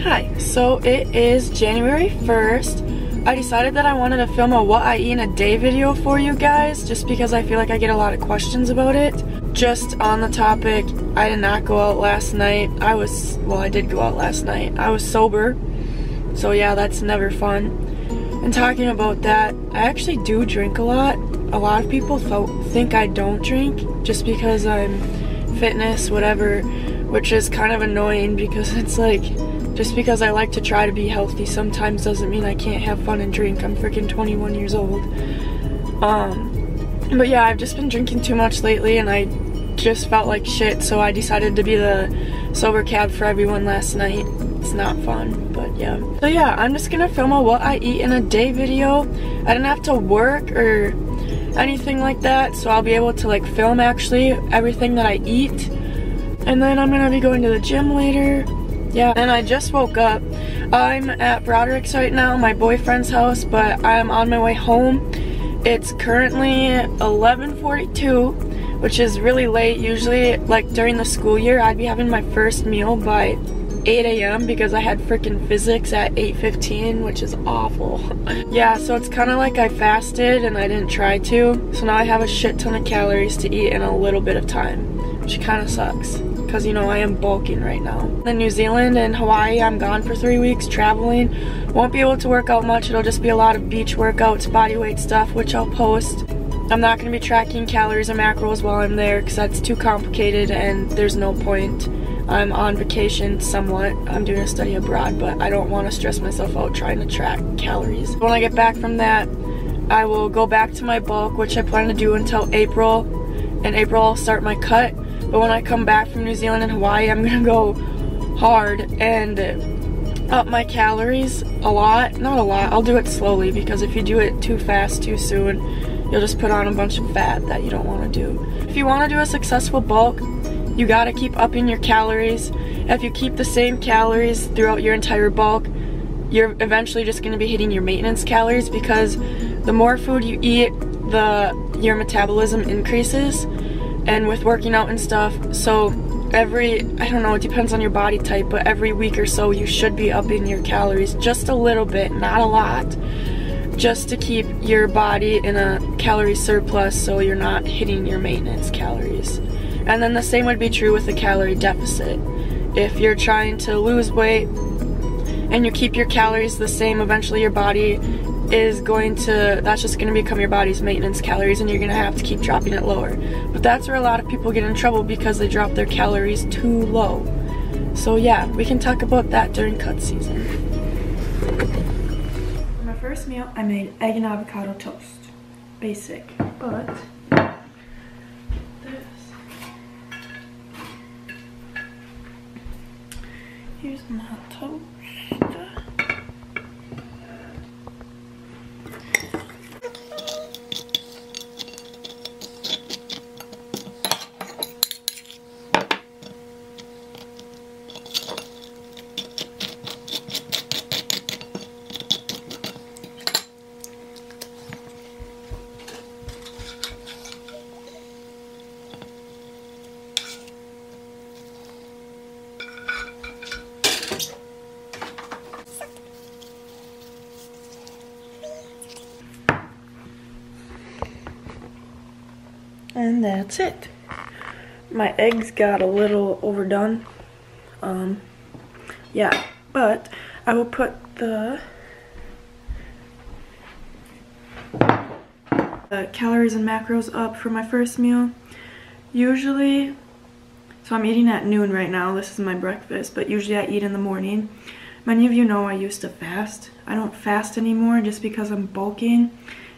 Hi, so it is January 1st. I decided that I wanted to film a what I eat in a day video for you guys just because I feel like I get a lot of questions about it. Just on the topic, I did not go out last night. I did go out last night. I was sober, so yeah, that's never fun. And talking about that, I actually do drink a lot. A lot of people think I don't drink just because I'm fitness, whatever, which is kind of annoying because it's like, just because I like to try to be healthy sometimes doesn't mean I can't have fun and drink. I'm freaking 21 years old. But yeah, I've just been drinking too much lately and I just felt like shit, so I decided to be the sober cab for everyone last night. It's not fun, but yeah. So yeah, I'm just gonna film a what I eat in a day video. I didn't have to work or anything like that, so I'll be able to like film actually everything that I eat. And then I'm gonna be going to the gym later. Yeah, and I just woke up. I'm at Broderick's right now, my boyfriend's house, but I'm on my way home. It's currently 11:42, which is really late. Usually, like during the school year, I'd be having my first meal by 8 a.m. because I had freaking physics at 8:15, which is awful. Yeah, so it's kind of like I fasted and I didn't try to. So now I have a shit ton of calories to eat in a little bit of time, which kind of sucks. Because, you know, I am bulking right now. In New Zealand and Hawaii, I'm gone for 3 weeks traveling. Won't be able to work out much. It'll just be a lot of beach workouts, body weight stuff, which I'll post. I'm not going to be tracking calories and macros while I'm there because that's too complicated and there's no point. I'm on vacation somewhat. I'm doing a study abroad, but I don't want to stress myself out trying to track calories. When I get back from that, I will go back to my bulk, which I plan to do until April. In April, I'll start my cut. But when I come back from New Zealand and Hawaii, I'm gonna go hard and up my calories a lot. Not a lot, I'll do it slowly because if you do it too fast, too soon, you'll just put on a bunch of fat that you don't wanna do. If you wanna do a successful bulk, you gotta keep upping your calories. If you keep the same calories throughout your entire bulk, you're eventually just gonna be hitting your maintenance calories because the more food you eat, your metabolism increases. And with working out and stuff, so I don't know, it depends on your body type, but every week or so you should be upping your calories just a little bit, not a lot, just to keep your body in a calorie surplus so you're not hitting your maintenance calories. And then the same would be true with the calorie deficit. If you're trying to lose weight and you keep your calories the same, eventually your body that's just gonna become your body's maintenance calories and you're gonna have to keep dropping it lower. But that's where a lot of people get in trouble because they drop their calories too low. So yeah, we can talk about that during cut season. For my first meal, I made egg and avocado toast. Basic, but here's my toast. And that's it. My eggs got a little overdone. Yeah, but I will put the calories and macros up for my first meal. Usually, so I'm eating at noon right now. This is my breakfast, but usually I eat in the morning. Many of you know I used to fast. I don't fast anymore just because I'm bulking,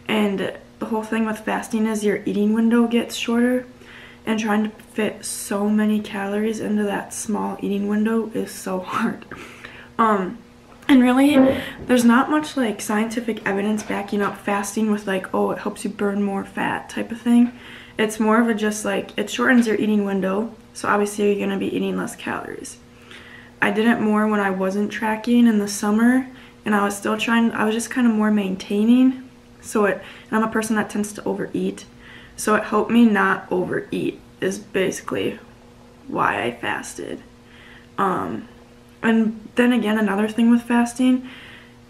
and the whole thing with fasting is your eating window gets shorter, and trying to fit so many calories into that small eating window is so hard. And really, there's not much like scientific evidence backing up fasting with like, oh, it helps you burn more fat type of thing. It's more of a just like, it shortens your eating window, so obviously you're gonna be eating less calories. I did it more when I wasn't tracking in the summer, and I was just kind of more maintaining. And I'm a person that tends to overeat, so it helped me not overeat is basically why I fasted. And then again, another thing with fasting,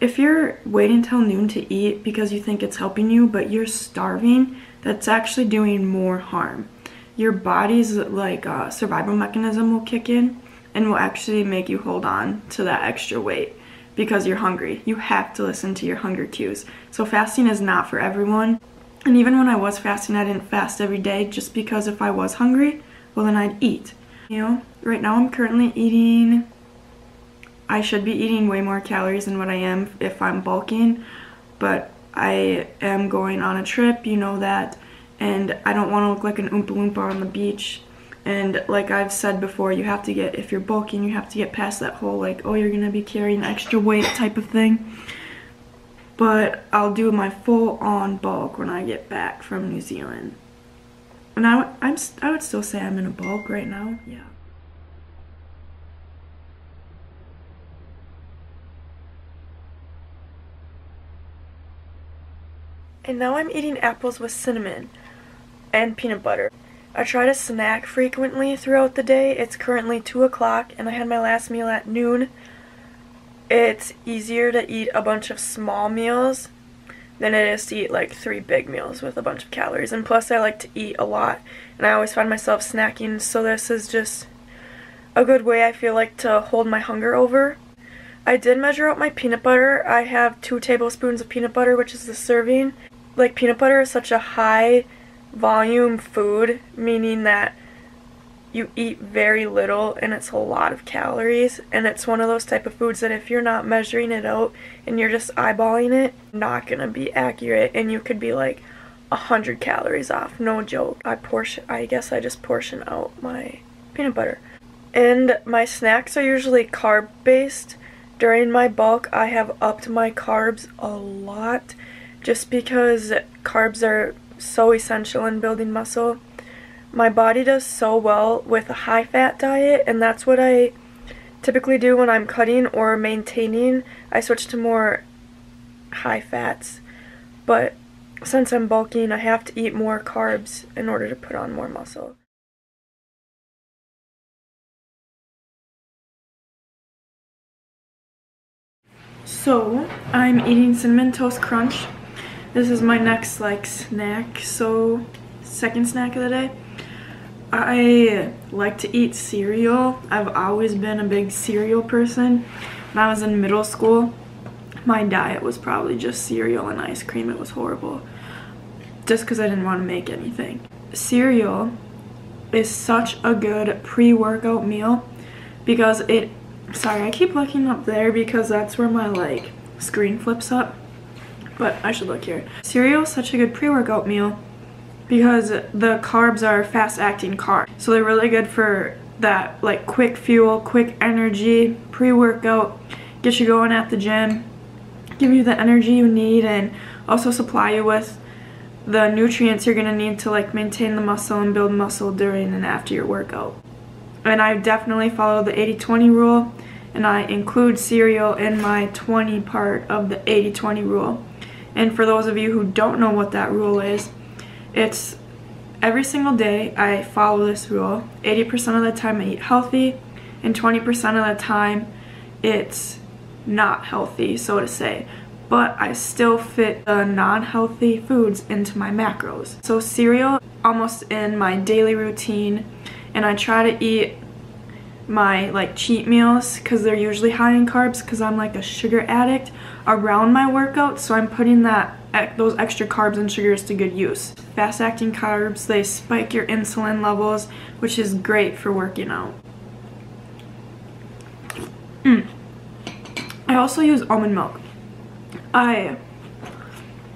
if you're waiting till noon to eat because you think it's helping you, but you're starving, that's actually doing more harm. Your body's like survival mechanism will kick in and will actually make you hold on to that extra weight because you're hungry. You have to listen to your hunger cues. So fasting is not for everyone. And even when I was fasting, I didn't fast every day just because if I was hungry, well then I'd eat. You know, right now I'm currently eating, I should be eating way more calories than what I am if I'm bulking, but I am going on a trip, you know that, and I don't want to look like an Oompa Loompa on the beach. And like I've said before, you have to get, if you're bulking, you have to get past that whole like, oh, you're gonna be carrying extra weight type of thing. But I'll do my full-on bulk when I get back from New Zealand. And I would still say I'm in a bulk right now, yeah. And now I'm eating apples with cinnamon and peanut butter. I try to snack frequently throughout the day. It's currently 2 o'clock and I had my last meal at noon. It's easier to eat a bunch of small meals than it is to eat like 3 big meals with a bunch of calories. And plus I like to eat a lot and I always find myself snacking, so this is just a good way I feel like to hold my hunger over. I did measure out my peanut butter. I have 2 tablespoons of peanut butter, which is the serving. Like, peanut butter is such a high volume food, meaning that you eat very little and it's a lot of calories, and it's one of those type of foods that if you're not measuring it out and you're just eyeballing it, not gonna be accurate, and you could be like 100 calories off, no joke. I guess I just portion out my peanut butter. And my snacks are usually carb based. During my bulk I have upped my carbs a lot just because carbs are so essential in building muscle. My body does so well with a high fat diet, and that's what I typically do when I'm cutting or maintaining. I switch to more high fats, but since I'm bulking I have to eat more carbs in order to put on more muscle. So I'm eating Cinnamon Toast Crunch. This is my next like snack, so second snack of the day. I like to eat cereal. I've always been a big cereal person. When I was in middle school, my diet was probably just cereal and ice cream. It was horrible. Just because I didn't want to make anything. Cereal is such a good pre-workout meal because it, sorry, I keep looking up there because that's where my like screen flips up. But I should look here. Cereal is such a good pre-workout meal because the carbs are fast-acting carbs. So they're really good for that like quick fuel, quick energy, pre-workout, get you going at the gym, give you the energy you need, and also supply you with the nutrients you're gonna need to like maintain the muscle and build muscle during and after your workout. And I definitely follow the 80-20 rule, and I include cereal in my 20 part of the 80-20 rule. And for those of you who don't know what that rule is, it's every single day I follow this rule. 80% of the time I eat healthy, and 20% of the time it's not healthy, so to say. But I still fit the non-healthy foods into my macros. So cereal almost in my daily routine, and I try to eat my like cheat meals because they're usually high in carbs because I'm like a sugar addict around my workout, so I'm putting those extra carbs and sugars to good use. Fast-acting carbs, they spike your insulin levels, which is great for working out. I also use almond milk. I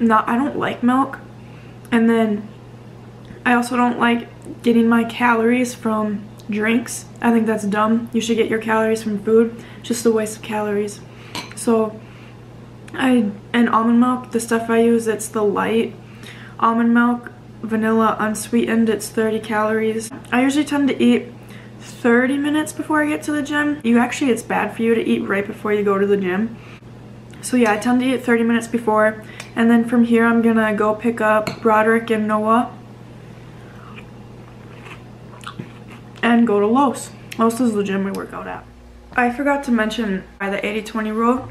don't like milk, and then I also don't like getting my calories from drinks. I think that's dumb. You should get your calories from food. Just a waste of calories. So and almond milk, the stuff I use, it's the light almond milk, vanilla unsweetened, it's 30 calories. I usually tend to eat 30 minutes before I get to the gym. It's bad for you to eat right before you go to the gym. So yeah, I tend to eat 30 minutes before, and then from here I'm gonna go pick up Broderick and Noah and go to Los. Los is the gym we work out at. I forgot to mention by the 80-20 rule.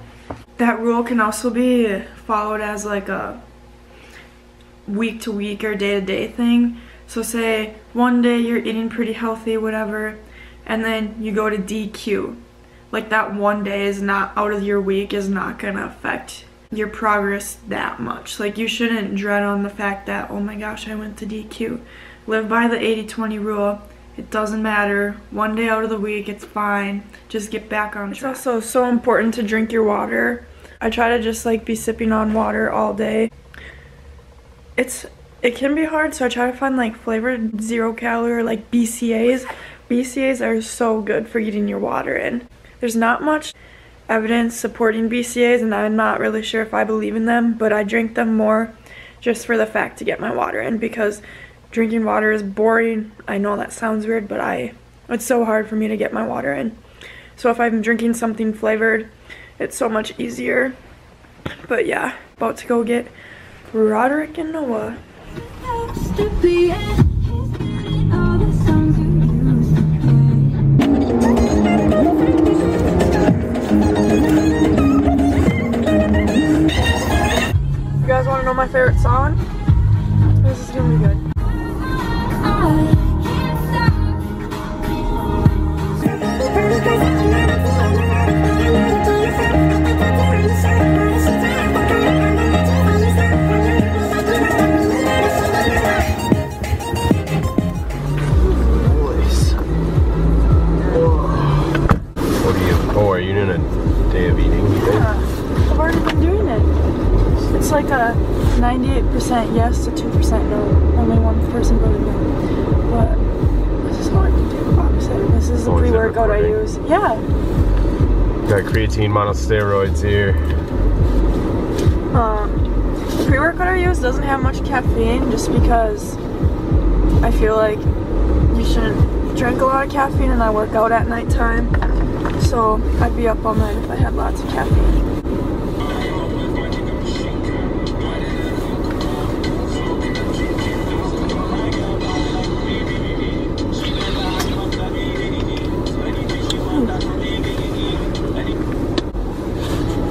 That rule can also be followed as like a week to week or day to day thing. So say one day you're eating pretty healthy, whatever, and then you go to DQ. Like that one day is not out of your week is not gonna affect your progress that much. Like you shouldn't dread on the fact that, oh my gosh, I went to DQ. Live by the 80-20 rule. It doesn't matter. One day out of the week, it's fine. Just get back on track. It's also so important to drink your water. I try to just like be sipping on water all day. It can be hard, so I try to find like flavored 0-calorie or like BCAAs. BCAAs are so good for getting your water in. There's not much evidence supporting BCAAs, and I'm not really sure if I believe in them, but I drink them more just for the fact to get my water in, because drinking water is boring. I know that sounds weird, but it's so hard for me to get my water in. So if I'm drinking something flavored, it's so much easier. But yeah, about to go get Roderick and Noah. You guys want to know my favorite song? This is gonna be good. Are you doing a day of eating today? Yeah, I've already been doing it. It's like a 98% yes to 2% no. Only one person voted no. But this is hard to do, obviously. This is the pre-workout I use. Yeah. Got creatine monosteroids here. The pre-workout I use doesn't have much caffeine, just because I feel like you shouldn't drink a lot of caffeine, and I work out at nighttime. So I'd be up all night if I had lots of caffeine.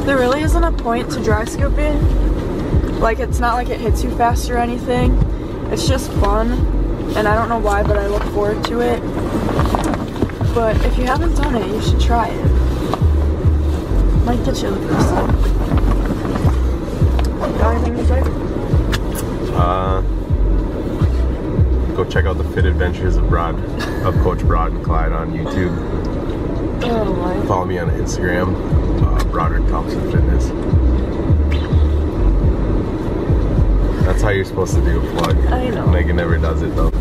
There really isn't a point to dry scooping. Like, it's not like it hits you fast or anything. It's just fun, and I don't know why, but I look forward to it. But if you haven't done it, you should try it. Might get you the first time. Got anything to say? Go check out the Fit Adventures of Coach Brod and Clyde on YouTube. Oh my. Follow me on Instagram, Broderick Thompson Fitness. That's how you're supposed to do a plug. I know. Megan never does it though.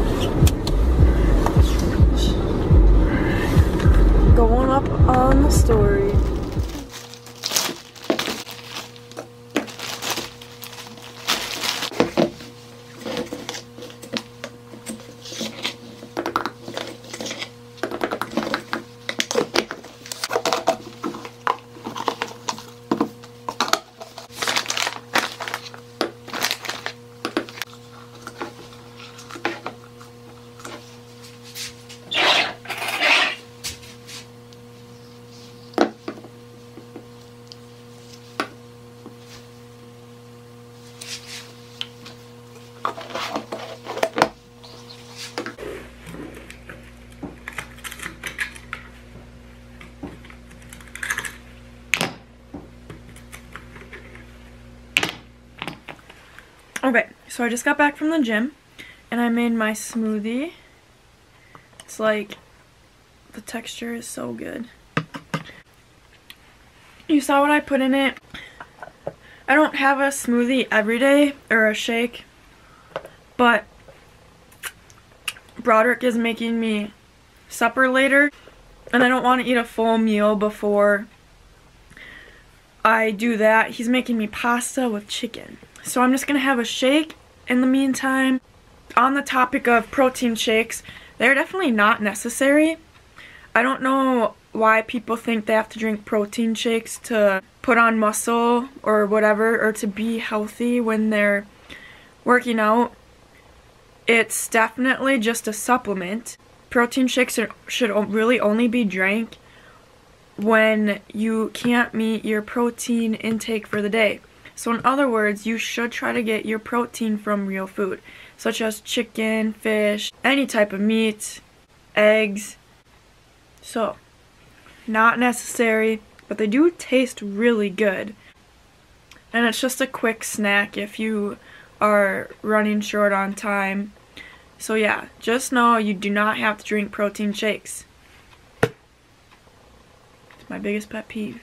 Going up on the story. Okay, so I just got back from the gym and I made my smoothie. It's like, the texture is so good. You saw what I put in it. I don't have a smoothie every day, or a shake, but Broderick is making me supper later, and I don't want to eat a full meal before I do that. He's making me pasta with chicken. So I'm just going to have a shake in the meantime. On the topic of protein shakes, they're definitely not necessary. I don't know why people think they have to drink protein shakes to put on muscle or whatever, or to be healthy when they're working out. It's definitely just a supplement. Protein shakes should really only be drank when you can't meet your protein intake for the day. So in other words, you should try to get your protein from real food, such as chicken, fish, any type of meat, eggs. So, not necessary, but they do taste really good. And it's just a quick snack if you are running short on time. So yeah, just know you do not have to drink protein shakes. It's my biggest pet peeve.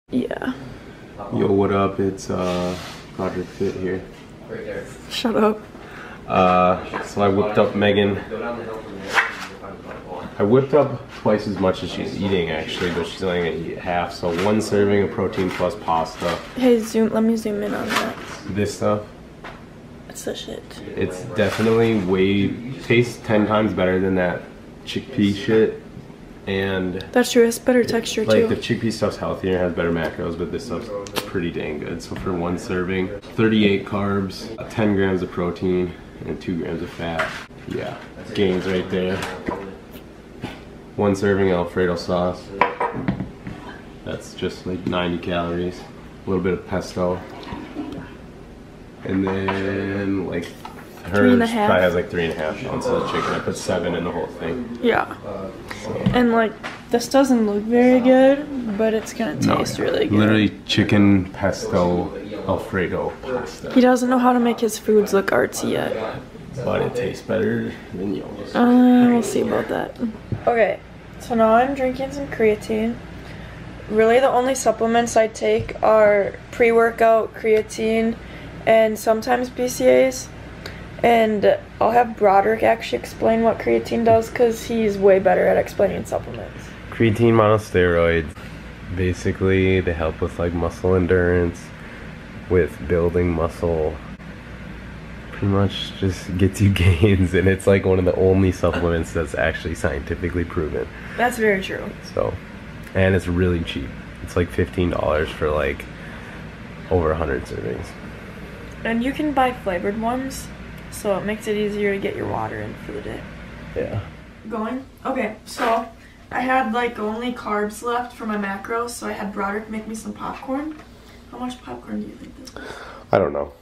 Yeah. Yo, what up? It's Project Fit here. Right there. Shut up. So I whipped up Megan. I whipped up twice as much as she's eating actually, but she's only gonna eat half. So 1 serving of protein plus pasta. Hey, let me zoom in on that. This stuff, It's the shit. it's definitely tastes 10 times better than that chickpea shit. And That's true, it's better texture like the too. chickpea stuff's healthier, has better macros, but this stuff's pretty dang good. So for 1 serving, 38 carbs, 10 grams of protein, and 2 grams of fat. Yeah, gains right there. 1 serving Alfredo sauce. That's just like 90 calories. A little bit of pesto. And then like hers 3.5. probably has like 3.5 ounces of chicken. I put 7 in the whole thing. Yeah. And like, this doesn't look very good, but it's gonna taste really good. Literally chicken pesto Alfredo pasta. He doesn't know how to make his foods look artsy yet. But it tastes better than yours. We'll see about that. Okay, so now I'm drinking some creatine. Really the only supplements I take are pre-workout creatine and sometimes BCAAs. And I'll have Broderick actually explain what creatine does because he's way better at explaining supplements. Creatine monosteroids, basically they help with like muscle endurance, with building muscle. Pretty much just gets you gains, and it's like one of the only supplements that's actually scientifically proven. That's very true. So, and it's really cheap. It's like $15 for like over 100 servings. And you can buy flavored ones, so it makes it easier to get your water in for the day. Yeah. Going? Okay, so I had like only carbs left for my macros, so I had Broderick make me some popcorn. How much popcorn do you think this is? I don't know.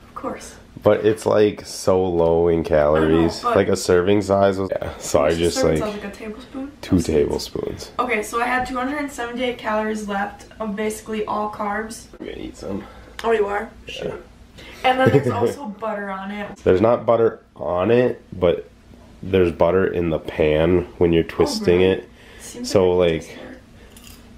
Of course. But it's like so low in calories. but- Like a serving size was, yeah. So I just Serving like size, like a tablespoon? 2 tablespoons. Okay, so I had 278 calories left of basically all carbs. I'm gonna eat some. Oh, you are? Yeah. And then there's also butter on it. There's not butter on it, but there's butter in the pan when you're twisting really? it. Seems So, a like, twister.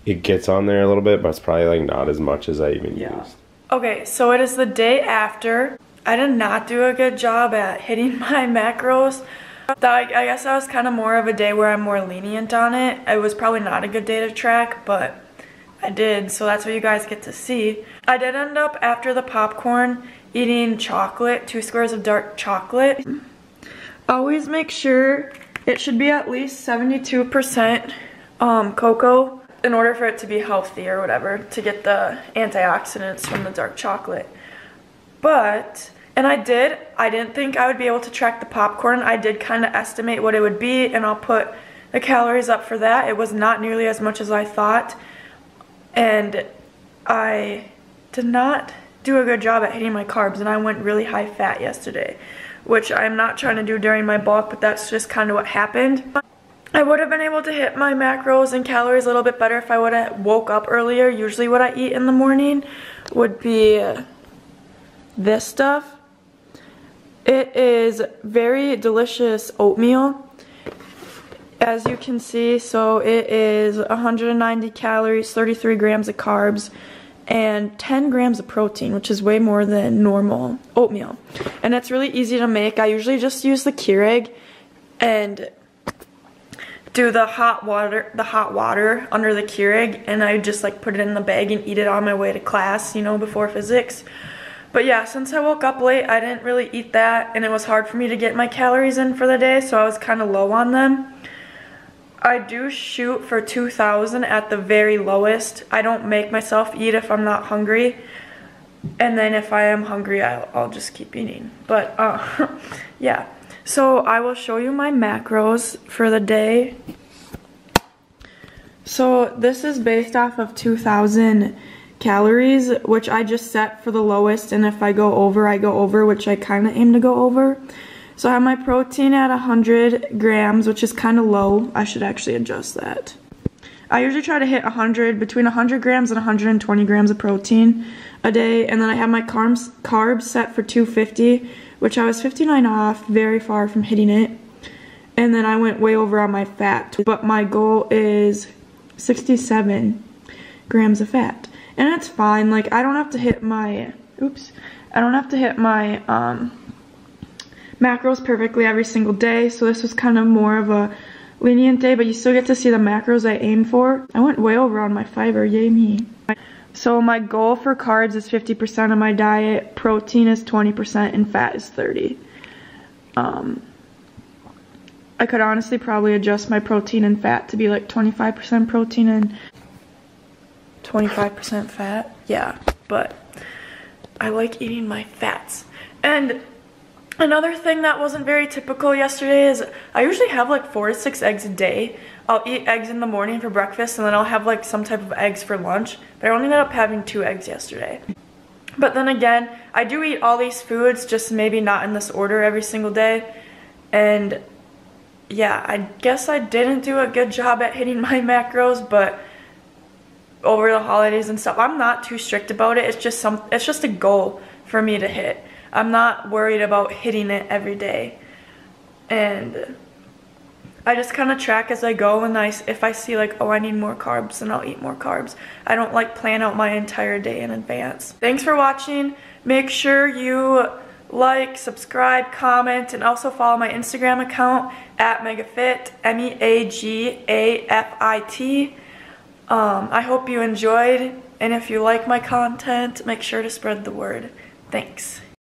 It gets on there a little bit, but it's probably like not as much as I even Yeah. used. Okay, so it is the day after. I did not do a good job at hitting my macros. I guess that was kind of more of a day where I'm more lenient on it. It was probably not a good day to track, but I did, so that's what you guys get to see. I did end up, after the popcorn, eating chocolate, 2 squares of dark chocolate. Always make sure it should be at least 72% cocoa in order for it to be healthy or whatever, to get the antioxidants from the dark chocolate. But, and I didn't think I would be able to track the popcorn. I did kind of estimate what it would be, and I'll put the calories up for that. It was not nearly as much as I thought, and I did not do a good job at hitting my carbs, and I went really high fat yesterday, which I'm not trying to do during my bulk, but that's just kind of what happened. I would have been able to hit my macros and calories a little bit better if I would have woke up earlier. Usually what I eat in the morning would be this stuff. It is very delicious oatmeal, as you can see. So it is 190 calories, 33 grams of carbs, and 10 grams of protein, which is way more than normal oatmeal. And it's really easy to make. I usually just use the Keurig and do the hot water under the Keurig, and I just like put it in the bag and eat it on my way to class, you know, before physics. But yeah, since I woke up late, I didn't really eat that, and it was hard for me to get my calories in for the day, so I was kind of low on them. I do shoot for 2,000 at the very lowest. I don't make myself eat if I'm not hungry. And then if I am hungry, I'll just keep eating. But, yeah. So I will show you my macros for the day. So this is based off of 2,000 calories, which I just set for the lowest. And if I go over, I go over, which I kind of aim to go over. So I have my protein at 100 grams, which is kind of low. I should actually adjust that. I usually try to hit between 100 grams and 120 grams of protein a day. And then I have my carbs set for 250, which I was 59 off, very far from hitting it. And then I went way over on my fat. But my goal is 67 grams of fat. And it's fine. Like, I don't have to hit my, macros perfectly every single day, so this was kind of more of a lenient day, but you still get to see the macros I aim for. I went way over on my fiber, yay me. So my goal for carbs is 50% of my diet, protein is 20%, and fat is 30%. I could honestly probably adjust my protein and fat to be like 25% protein and 25% fat. Yeah, but I like eating my fats. And another thing that wasn't very typical yesterday is I usually have like 4 to 6 eggs a day. I'll eat eggs in the morning for breakfast and then I'll have like some type of eggs for lunch. But I only ended up having 2 eggs yesterday. But then again, I do eat all these foods, just maybe not in this order every single day. And yeah, I guess I didn't do a good job at hitting my macros, but over the holidays and stuff, I'm not too strict about it. It's just a goal for me to hit. I'm not worried about hitting it every day. And I just kind of track as I go, and if I see like, oh, I need more carbs, then I'll eat more carbs. I don't like plan out my entire day in advance. Thanks for watching. Make sure you like, subscribe, comment, and also follow my Instagram account at Megafit, MEAGAFIT. I hope you enjoyed, and if you like my content, make sure to spread the word. Thanks.